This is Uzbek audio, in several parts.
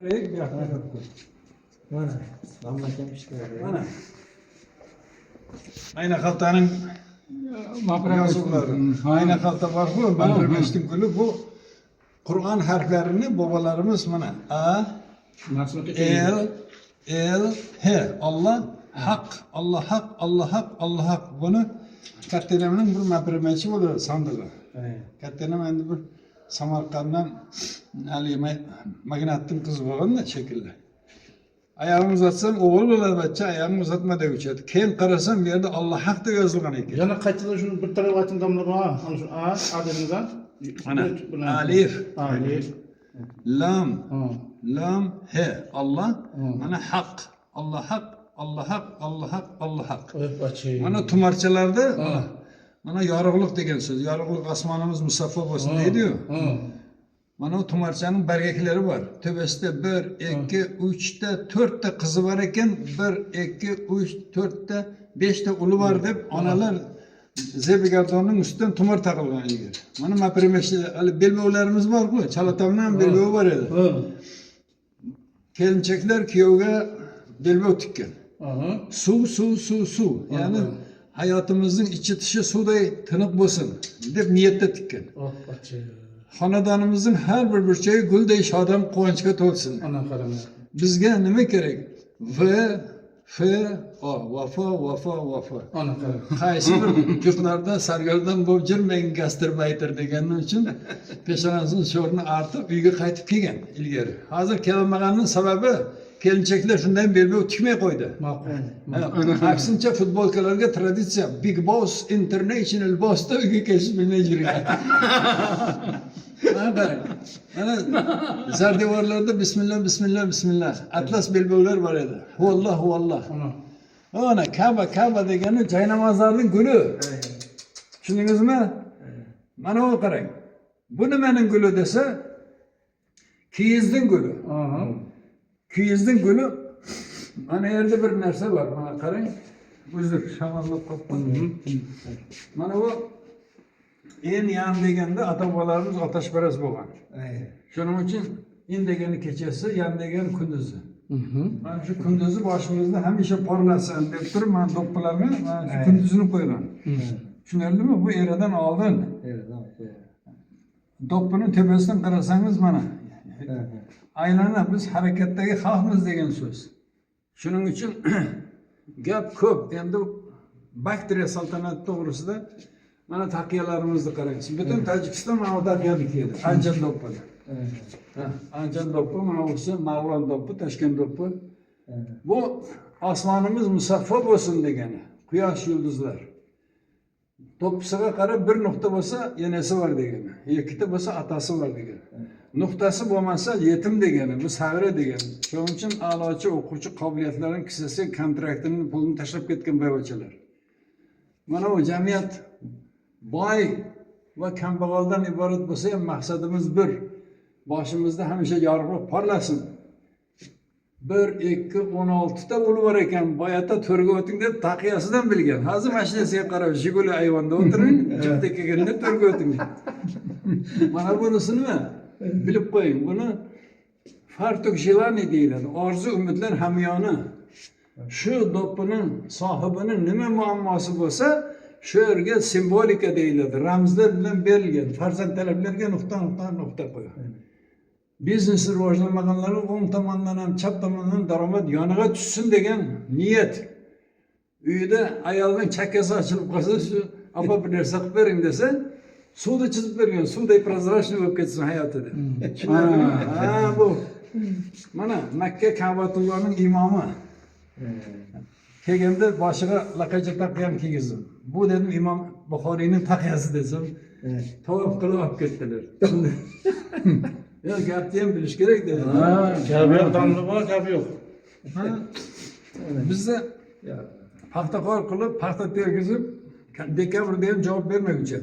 Bir hafta yaptı. Mana, damlakan işte. Mana. Ayna xaltanın yazıları. Ayna xalta var bu. Ben Rımeştin gülü bu. Kur'an harflerini babalarımız mana. A, El, H. Allah, Hak, Allah Hak, Allah Hak, Allah Hak. Bunu Kattenemenin bir mapremeçi olur sandığı. Kattenem endi bir Samarkand'dan Ali Magnat'ın kızı bağın da şekilde. Ayağımı uzatsam oğul olur bacca, ayağımı uzatma da uçadı. Keyin qarasam bir yerde Allah Hak da yazılgan ekan. Yana qaytadan şunu bir taraf aytın damlaga, ana şu A dedinizdan. Ana alif, lam, he. Allah, mana haq. Allah Hak, Allah Hak, Allah Hak, Allah Hak. Mana tumarchalarda mana yorug'liq degan so'z. Yorug'liq osmonimiz musaffo bo'lsin deydi-yu. Mana o tumarchaning bargaklari bor. Tepasida 1, 2, 3 ta, 4 ta qizi bor ekan. 1, 2, 3, 4 ta, 5 ta uli bor deb onalar zebigardonning ustidan tumar taqilgan ilgari. Mana mapremeshi belbovlarimiz bor-ku, Chalatamdan belbov bor edi. Kelinchaklar kuyovga belbov tikkan. Suv. Yani hayatımızın içi dışı suvday tiniq bo'lsin deb niyatda tikkan. Xonadonimizning har bir burchayi gulday shodam quvonchga to'lsin. Bizga nima kerak? Vafo. Qaysi bir yurtlarda sargardon bo'lib jirmang gastrobayter deganim uchun peshonasining sho'rini artib uyga qaytib kelgan ilgari. Hozir kelmaganining sababi kelinchaklar shundan belbov tikmay qo'ydi. Aksincha futbolkalarga traditsiya Big Boss International Boss'da uyga kelish bilmay yurgan. Mana zardevorlarda bismillah atlas belbovlar bor edi. Huvalloh. Ana Ka'ba degani joy namozlarning guli. Tushundingizmi? Mana bu qarang. Bu nimaning guli desa, kiyizning guli. Kiyizning guli. Mana yerda bir narsa bor. Mana qarang. Uzr, shamollab qolibman. Mana bu en yan deganda ata-bobolarimiz otaşparast bo'lgan. Shuning uchun in degani kechasi, yan degani kunduzi. Mana shu kunduzi boshimizda hamisha porlasin deb turib, men do'ppilarga mana shu kunduzini qo'ygan. Tushunarlimi? Bu eradan oldin. Do'ppining tepasidan qarasangiz mana. Aylana biz harakatdagi xalqmiz degan so'z. Shuning uchun gap ko'p. Endi bakteriya saltanati to'g'risida mana taqiyalarimizni qarang. Butun Tojikiston mana bu taqiyani kiyadi. Anjan do'ppi. Anjan do'ppi, mana bu Mavlon do'ppi, Toshkent do'ppi. Bu osmonimiz musaffo bo'lsin degani. Quyosh, yulduzlar. Do'ppisiga qarab bir nuqta bo'lsa, yenasi bor degani. Ikkita bo'lsa, atasi bor degani. Nuqtasi bo'lmasa, yetim degani, bu savra degani. Shuning uchun a'lochi o'quvchi qobiliyatlarining kissasi kontraktini pulini tashlab ketgan boyvachalar. Mana bu jamiyat boy va kambag'aldan iborat bo'lsa ham maqsadimiz bir. Boshimizda hamisha yorug'lik porlasin. 1, 2, 16 ta uli bor ekan, boyata to'rga o'ting deb taqiyasidan bilgan. Hozir mashinasiga qarab, Jiguli ayvonda o'tiring, chipta kelganda to'rga o'ting. Mana bunisini bilib qo'ying. Buni fartuk jilani deyiladi. Orzu umidlar hamyoni. Shu do'ppining sohibining nima muammosi bo'lsa, shu yerga simbolika deyiladi. Ramzlar bilan berilgan. Farzand talablarga nuqta qo'ygan. Biznesni rivojlanmaganlar o'ng tomondan ham chap tomondan daromad yoniga tushsin degan niyat. Uyda ayolning chakkasi ochilib qolsa, shu apa bir narsa qilib bering desa, suvda chizib bergan, suvday prozrachniy bo'lib ketsin hayotida. Bu mana Makka Ka'batullohning imomi. Kelganda boshiga laqacha taqiyam kiygizdim. Bu dedim Imom Buxoriyning taqiyasi desam, tavof qilib olib ketdilar. Ya gapni ham bilish kerak dedi. Gap yo'q, damli bor, gap yo'q. Bizda paxtaqor qilib, paxta tergizib, dekabrda ham javob bermaguncha.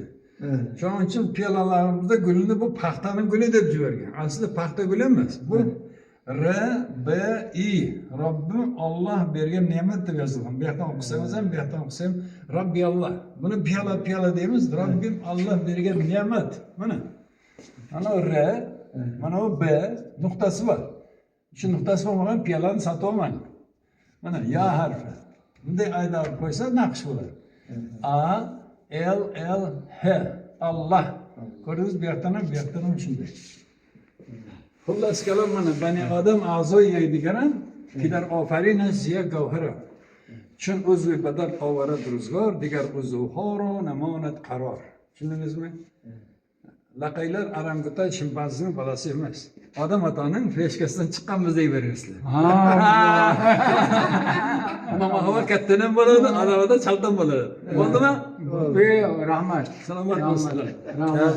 Shuning uchun piyolalarimizda gulni bu paxtaning guli deb yuborgan. Aslida paxta guli emas. Bu R-B-I. Robbim Allah bergan ne'mat deb yozilgan. Bu yoqdan o'qisangiz ham, bu yoqdan o'qisa ham Robbi Allah. Buni piyola deymiz. Robbim Allah bergan ne'mat. Mana. Mana R, mana o B nuqtasi var. Shu nuqtasi bo'lmagan piyolani sotaman. Mana ya harfi. Bunday aylanib qo'ysa naqsh bo'ladi. A L L H Allah. Ko'rdingiz bu yoqdan ham bu yoqdan ham shunday. Xullas kalom mana bani odam a'zo yeydigan pilar ofarina ziya gavhara. Chun uzvi badal ovarad ro'zgor, digar uzvu horo namonat qaror. Tushundingizmi? Laqaylar arangutan shimpanzini bolasi emas. Odam otaning fleshkasidan chiqqanmiz deyverasizlar. Mama havo kattadan bo'ladi, odamda chaldan bo'ladi. Bo'ldimi? Rahmat. Salomat bo'lsinlar. Rahmat.